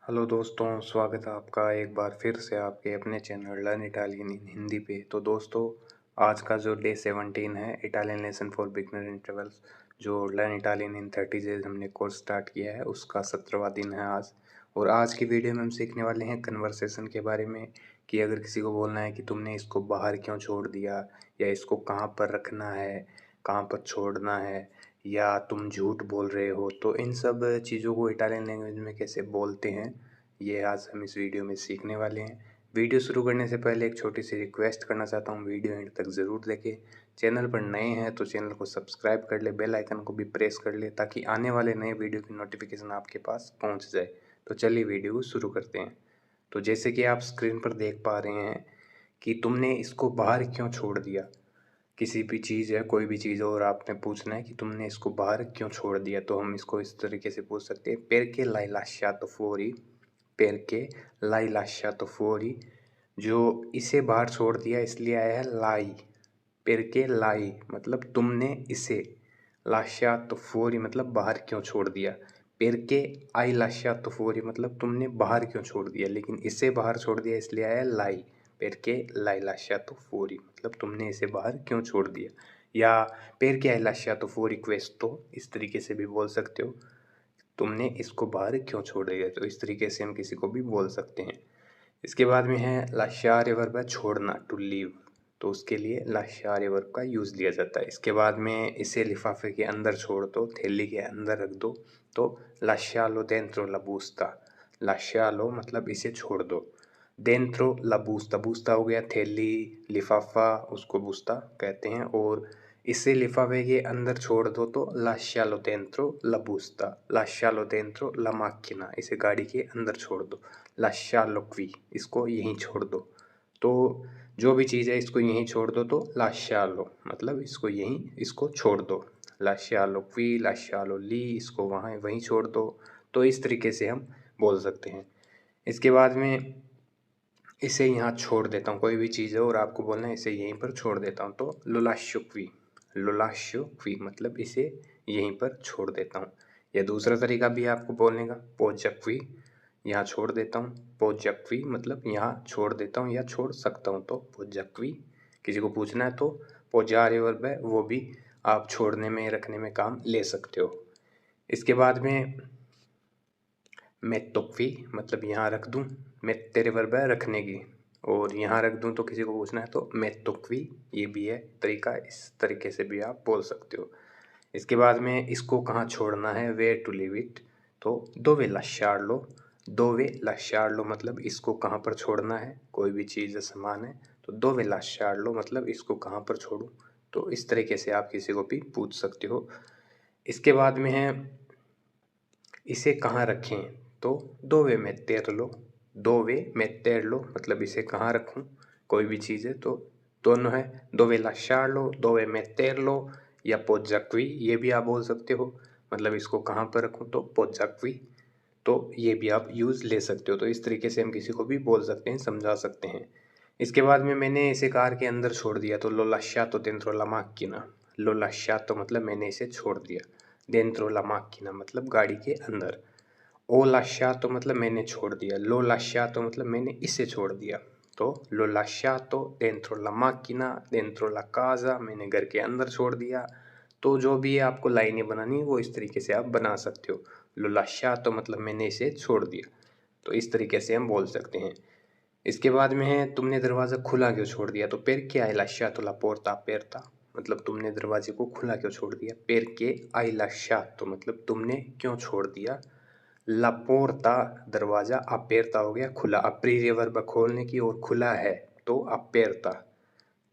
Hello दोस्तों, स्वागत है आपका एक बार फिर से आपके अपने चैनल लर्न इटालियन इन हिंदी पे। तो दोस्तों, आज का जो डे 17 है Italian lesson for beginner intervals, जो लर्न इटालियन इन 30 डेज हमने कोर्स स्टार्ट किया है, उसका 17वां दिन है आज। और आज की वीडियो में हम सीखने वाले हैं कन्वर्सेशन के बारे में कि अगर किसी को बोलना है कि तुमने इसको बाहर क्यों छोड़ दिया, या इसको कहाँ पर रखना है, कहाँ पर छोड़ना है, या तुम झूठ बोल रहे हो, तो इन सब चीज़ों को इटालियन लैंग्वेज में कैसे बोलते हैं, ये आज हम इस वीडियो में सीखने वाले हैं। वीडियो शुरू करने से पहले एक छोटी सी रिक्वेस्ट करना चाहता हूँ, वीडियो एंड तक ज़रूर देखें। चैनल पर नए हैं तो चैनल को सब्सक्राइब कर ले, बेल आइकन को भी प्रेस कर ले ताकि आने वाले नए वीडियो की नोटिफिकेशन आपके पास पहुँच जाए। तो चलिए वीडियो को शुरू करते हैं। तो जैसे कि आप स्क्रीन पर देख पा रहे हैं कि तुमने इसको बाहर क्यों छोड़ दिया। किसी भी चीज़ है, कोई भी चीज़ हो और आपने पूछना है कि तुमने इसको बाहर क्यों छोड़ दिया, तो हम इसको इस तरीके से पूछ सकते हैं, perché l'hai lasciato fuori, perché l'hai lasciato fuori। जो इसे बाहर छोड़ दिया इसलिए आया है लाई। perché l'hai मतलब तुमने इसे, lasciato fuori मतलब बाहर क्यों छोड़ दिया। perché hai lasciato fuori मतलब तुमने बाहर क्यों छोड़ दिया, लेकिन इसे बाहर छोड़ दिया इसलिए आया लाई। perché l'hai lasciato fuori मतलब तुमने इसे बाहर क्यों छोड़ दिया। या perché hai lasciato fuori questo, इस तरीके से भी बोल सकते हो, तुमने इसको बाहर क्यों छोड़ दिया। तो इस तरीके से हम किसी को भी बोल सकते हैं। इसके बाद में है lasciare वर्ब है छोड़ना, टू लीव, तो उसके लिए lasciare वर्ब का यूज़ लिया जाता है। इसके बाद में इसे लिफाफे के अंदर छोड़ दो, थैली के अंदर रख दो, तो lasciarlo dentro la busta। lasciarlo मतलब इसे छोड़ दो, dentro la busta, busta हो गया थैली, लिफाफा, उसको बुस्ता कहते हैं। और इसे लिफाफे के अंदर छोड़ दो तो lasciarlo dentro la busta, lasciarlo dentro la macchina, इसे गाड़ी के अंदर छोड़ दो, lasciarlo qui, इसको यहीं छोड़ दो। तो जो भी चीज़ है इसको यहीं छोड़ दो, तो lasciarlo मतलब इसको यहीं, इसको छोड़ दो, lasciarlo qui, lasciarlo lì, इसको वहाँ वहीं छोड़ दो। तो इस तरीके से हम बोल सकते हैं। इसके बाद में इसे यहाँ छोड़ देता हूँ, कोई भी चीज़ है और आपको बोलना है इसे यहीं पर छोड़ देता हूँ, तो lo lascio qui, lo lascio qui मतलब इसे यहीं पर छोड़ देता हूँ। या दूसरा तरीका भी है आपको बोलने का, poggia qui, यहाँ छोड़ देता हूँ, poggia qui मतलब यहाँ छोड़ देता हूँ या छोड़ सकता हूँ, तो poggia qui। किसी को पूछना है तो poggiare वर्ब है, वो भी आप छोड़ने में, रखने में काम ले सकते हो। इसके बाद में metto qui मतलब यहाँ रख दूँ, mettere वर्ब है रखने की, और यहाँ रख दूँ तो किसी को पूछना है तो metto qui, ये भी है तरीका, इस तरीके से भी आप बोल सकते हो। इसके बाद में इसको कहाँ छोड़ना है, where to leave it, तो dove lasciarlo, dove lasciarlo मतलब इसको कहाँ पर छोड़ना है, कोई भी चीज़ सामान है तो dove lasciarlo मतलब इसको कहाँ पर छोड़ूँ। तो इस तरीके से आप किसी को भी पूछ सकते हो। इसके बाद में है इसे कहाँ रखें, तो dove metterlo, dove metterlo मतलब इसे कहाँ रखूँ, कोई भी चीज़ है तो दोनों है, dove lasciarlo, dove metterlo, या poggia qui, ये भी आप बोल सकते हो, मतलब इसको कहाँ पर रखूँ तो poggia qui, तो ये भी आप यूज़ ले सकते हो। तो इस तरीके से हम किसी को भी बोल सकते हैं, समझा सकते हैं। इसके बाद में मैंने इसे कार के अंदर छोड़ दिया, तो l'ho lasciato dentro la macchina, l'ho lasciato मतलब मैंने इसे छोड़ दिया, dentro la macchina मतलब गाड़ी के अंदर, ओ lasciato मतलब मैंने छोड़ दिया, l'ho lasciato मतलब मैंने इसे छोड़ दिया, तो l'ho lasciato dentro la macchina, dentro la casa, मैंने घर के अंदर छोड़ दिया। तो जो भी आपको लाइनें बनानी वो इस तरीके से आप बना सकते हो, l'ho lasciato मतलब मैंने इसे छोड़ दिया, तो इस तरीके से हम बोल सकते हैं। इसके बाद में है तुमने दरवाज़ा खुला क्यों छोड़ दिया, तो perché hai lasciato la porta aperta मतलब तुमने दरवाजे को खुला क्यों छोड़ दिया, perché hai lasciato मतलब तुमने क्यों छोड़ दिया, la porta दरवाज़ा, aperta हो गया खुला, aprire वर्ब खोलने की और खुला है तो aperta,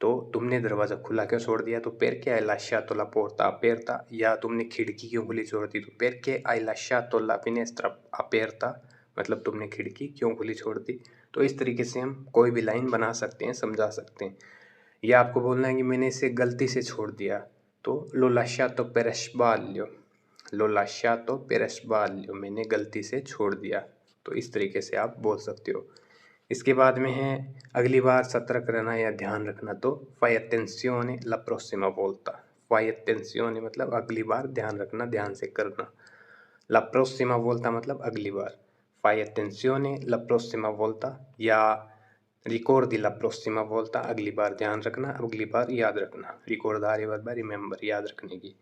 तो तुमने दरवाज़ा खुला क्यों छोड़ दिया, तो perché hai lasciato la porta aperta। या तुमने खिड़की क्यों खुली छोड़ दी, तो perché hai lasciato la finestra aperta मतलब तुमने खिड़की क्यों खुली छोड़ दी। तो इस तरीके से हम कोई भी लाइन बना सकते हैं, समझा सकते हैं। या आपको बोलना है कि मैंने इसे गलती से छोड़ दिया, तो l'ho lasciato per sbaglio, l'ho lasciato per sbaglio मैंने गलती से छोड़ दिया। तो इस तरीके से आप बोल सकते हो। इसके बाद में है अगली बार सतर्क रहना या ध्यान रखना, तो fai attenzione la prossima volta, fai attenzione मतलब अगली बार ध्यान रखना, ध्यान से करना, la prossima volta मतलब अगली बार, fai attenzione la prossima volta या रिकॉर्di la prossima volta अगली बार ध्यान रखना, अगली बार याद रखना। रिकॉर्दारे वर्ब रिमेंबर याद रखने की,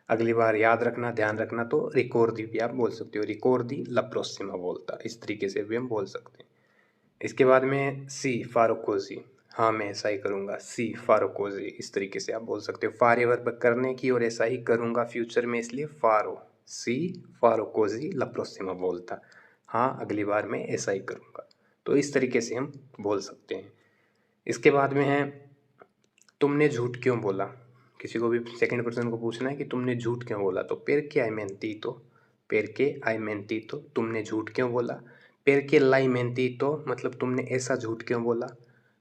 अगली बार याद रखना, ध्यान रखना, तो रिकॉर्di भी आप बोल सकते हो। रिकॉर्di la prossima volta, इस तरीके से भी हम बोल सकते हैं। इसके बाद में सी फारो कोजी, हाँ मैं ऐसा ही करूँगा। सी फारो कोजी इस तरीके से आप बोल सकते हो। फारे वर्ब करने की और ऐसा ही करूँगा फ्यूचर में, इसलिए फारो। सी फारो कोजी ला प्रोसिमा वोल्ता, हाँ अगली बार मैं ऐसा ही करूँगा। तो इस तरीके से हम बोल सकते हैं। इसके बाद में है तुमने झूठ क्यों बोला। किसी को भी सेकंड पर्सन को पूछना है कि तुमने झूठ क्यों बोला, तो पेरके आई मेंटीतो, पेरके आई मेंटीतो, तुमने झूठ क्यों बोला। पेरके लाई मेंटीतो मतलब तुमने ऐसा झूठ क्यों बोला,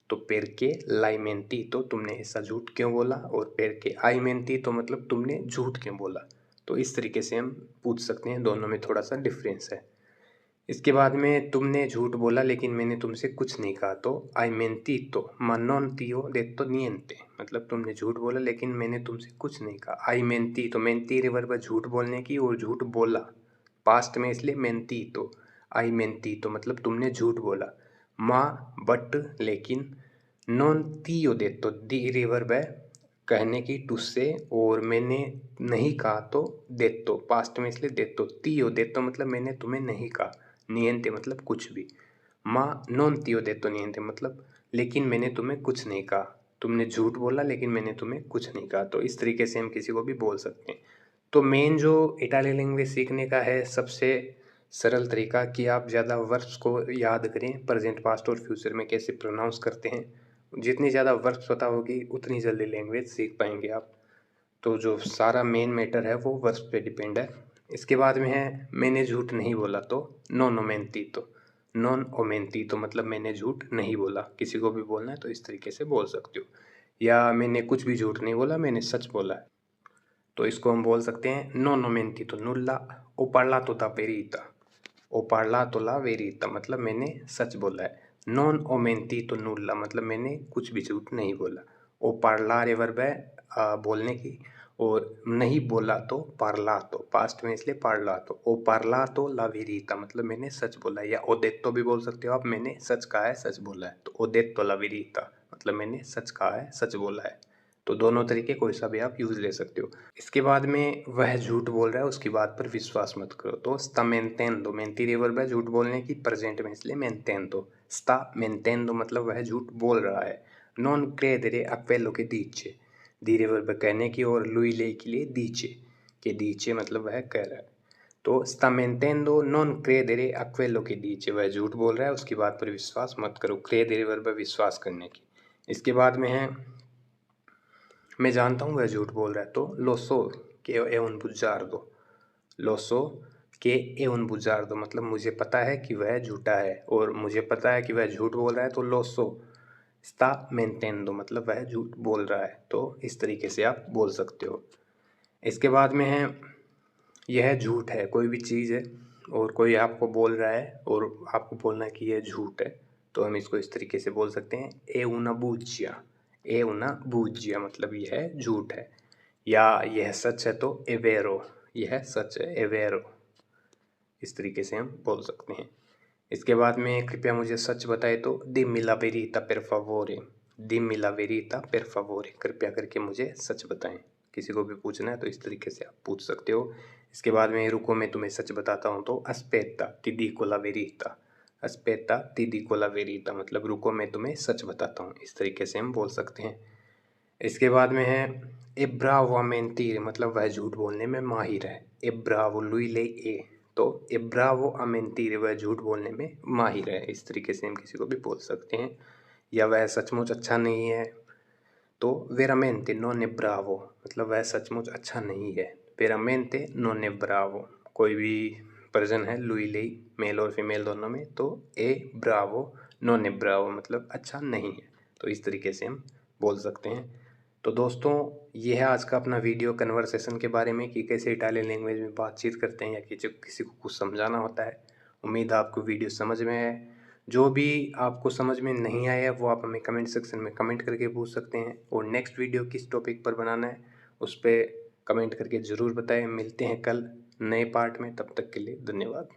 तो पेरके लाई मेंटीतो तुमने ऐसा झूठ क्यों बोला, और पेरके आई मेंटीतो मतलब तुमने झूठ क्यों बोला। तो इस तरीके से हम पूछ सकते हैं, दोनों में थोड़ा सा डिफरेंस है। इसके बाद में तुमने झूठ बोला लेकिन मैंने तुमसे कुछ नहीं कहा, तो आई मेंटीतो ma non ti ho detto niente, मतलब तुमने झूठ बोला लेकिन मैंने तुमसे कुछ नहीं कहा। आई मेंटीतो, मेंटीरे वर्ब झूठ बोलने की और झूठ बोला पास्ट में, इसलिए मेंटीतो। आई मेंटीतो मतलब तुमने झूठ बोला। माँ बट लेकिन, नॉन ती हो detto, दी वर्ब है कहने की टू से, और मैंने नहीं कहा तो detto पास्ट में, इसलिए detto। ती हो detto मतलब मैंने तुम्हें नहीं कहा। नियंते मतलब कुछ भी। माँ नॉन ती हो detto नियंते मतलब लेकिन मैंने तुम्हें कुछ नहीं कहा। तुमने झूठ बोला लेकिन मैंने तुम्हें कुछ नहीं कहा। तो इस तरीके से हम किसी को भी बोल सकते हैं। तो मेन जो इटालियन लैंग्वेज सीखने का है सबसे सरल तरीका कि आप ज़्यादा वर्ब्स को याद करें, प्रेजेंट पास्ट और फ्यूचर में कैसे प्रोनाउंस करते हैं। जितनी ज़्यादा वर्ब्स पता होगी उतनी जल्दी लैंग्वेज सीख पाएंगे आप। तो जो सारा मेन मैटर है वो वर्ब्स पे डिपेंड है। इसके बाद में है मैंने झूठ नहीं बोला, तो नॉन ओमेंटीतो, नॉन ओमेंटीतो मतलब मैंने झूठ नहीं बोला। किसी को भी बोलना है तो इस तरीके से बोल सकते हो। या मैंने कुछ भी झूठ नहीं बोला, मैंने सच बोला है, तो इसको हम बोल सकते हैं non ho mentito nulla, ho parlato da verità, ho parlato la verità मतलब मैंने सच बोला है। non ho mentito nulla मतलब मैंने कुछ भी झूठ नहीं बोला। o parlare वर्ब है बोलने की, और नहीं बोला तो parlato पास्ट में, इसलिए parlato। o parlato la verità मतलब मैंने सच बोला है। या ho detto भी बोल सकते हो आप, मैंने सच कहा है, सच बोला है। तो ho detto la verità मतलब मैंने सच कहा है, सच बोला है। तो दोनों तरीके कोई सा भी आप यूज़ ले सकते हो। इसके बाद में वह झूठ बोल रहा है उसकी बात पर विश्वास मत करो, तो sta mentendo, mentire वर्ब है झूठ बोलने की प्रेजेंट में, इसलिए mentendo। sta mentendo मतलब वह झूठ बोल रहा है। non credere a quello che dice, dire verb कहने की, और lui lei के लिए dice, के dice मतलब वह कह रहा है। तो sta mentendo non credere a quello che dice, वह झूठ बोल रहा है उसकी बात पर विश्वास मत करो। credere वर्ब है विश्वास करने की। इसके बाद में है मैं जानता हूँ वह झूठ बोल रहा है, तो lo so che è un bugiardo, lo so che è un bugiardo मतलब मुझे पता है कि वह झूठा है, और मुझे पता है कि वह झूठ बोल रहा है, तो lo so sta mentendo मतलब वह झूठ बोल रहा है। तो इस तरीके से आप बोल सकते हो। इसके बाद में है यह झूठ है, कोई भी चीज़ है और कोई आपको बोल रहा है और आपको बोलना है कि यह झूठ है, तो हम इसको इस तरीके से बोल सकते हैं ए una bugia, ए una bugia मतलब यह झूठ है। या यह सच है तो è vero, यह सच है, è vero। इस तरीके से हम बोल सकते हैं। इसके बाद में कृपया मुझे सच बताए, तो dimmi la verità per favore, dimmi la verità per favore कृपया करके मुझे सच बताएं। किसी को भी पूछना है तो इस तरीके से आप पूछ सकते हो। इसके बाद में रुको मैं तुम्हें सच बताता हूँ, तो aspetta ti dico la verità, aspetta ti dico la verità मतलब रुको मैं तुम्हें सच बताता हूँ। इस तरीके से हम बोल सकते हैं। इसके बाद में है ए ब्रावो a mentire मतलब वह झूठ बोलने में माहिर है। ए ब्रावो lui lei è, तो ए ब्रावो a mentire वह झूठ बोलने में माहिर है। इस तरीके से हम किसी को भी बोल सकते हैं। या वह सचमुच अच्छा नहीं है, तो veramente non è bravo मतलब वह सचमुच अच्छा नहीं है। veramente non è bravo कोई भी पर्सन है lui lei मेल और फीमेल दोनों में, तो ए ब्रावो non è bravo मतलब अच्छा नहीं है। तो इस तरीके से हम बोल सकते हैं। तो दोस्तों ये है आज का अपना वीडियो कन्वर्सेशन के बारे में कि कैसे इटालियन लैंग्वेज में बातचीत करते हैं या किसी को कुछ समझाना होता है। उम्मीद है आपको वीडियो समझ में है। जो भी आपको समझ में नहीं आया वो आप हमें कमेंट सेक्शन में कमेंट करके पूछ सकते हैं, और नेक्स्ट वीडियो किस टॉपिक पर बनाना है उस पर कमेंट करके ज़रूर बताएं। मिलते हैं कल नए पार्ट में, तब तक के लिए धन्यवाद।